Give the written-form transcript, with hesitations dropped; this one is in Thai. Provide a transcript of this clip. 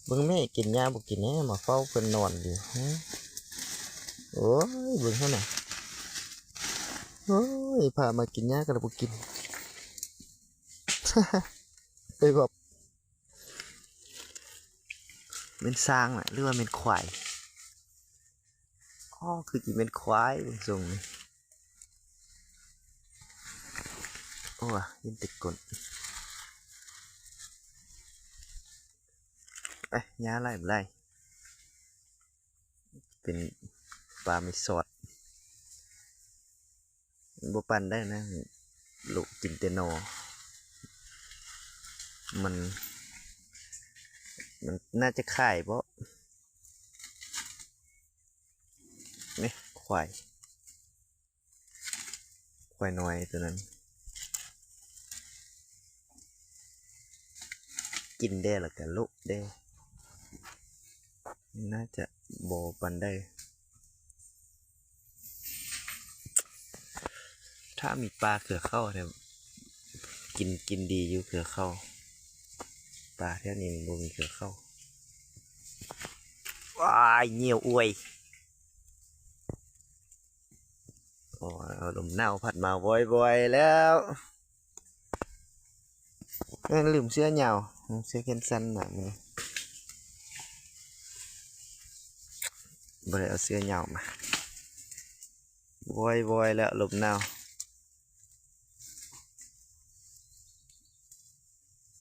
เบิ่งแม่กินยาบ่กินแน่มาเฝ้าเพิ่นนอนอยู่โอ้ยเบิ่งเท่าไหร่โอ้ยพามากินยาก็บ่กิน ไปบอกเป็นสร้างน่ะหรือว่าเป็นควายอ๋อคือกินเป็นควายเบิ่งทรงนี่โอ้ยยินติดกลไปยาไล่บ่ไล่เป็นปลาไม่สอดบ่ปั่นได้นะลูกกินแต่นอมันน่าจะขายเพราะนี่ควายน้อยตัวนั้นกินได้หรอกันลูกได้น่าจะบ่ปันได้ถ้ามีปลาเขือเข้าเนี่ยกินดีอยู่เขือเข้าปลาแค่นี้มันบ่มีเขือเข้าว้ายเหนียวอวยโอ้เอาลมหนาวพัดมาบ่อยๆแล้วลืมเสื้อเหยาวเสื้อแขนสั้นหน่อยมึงบ่ได้เอาเสื้อเหยาวมาบ่อยๆแล้วลมหนาว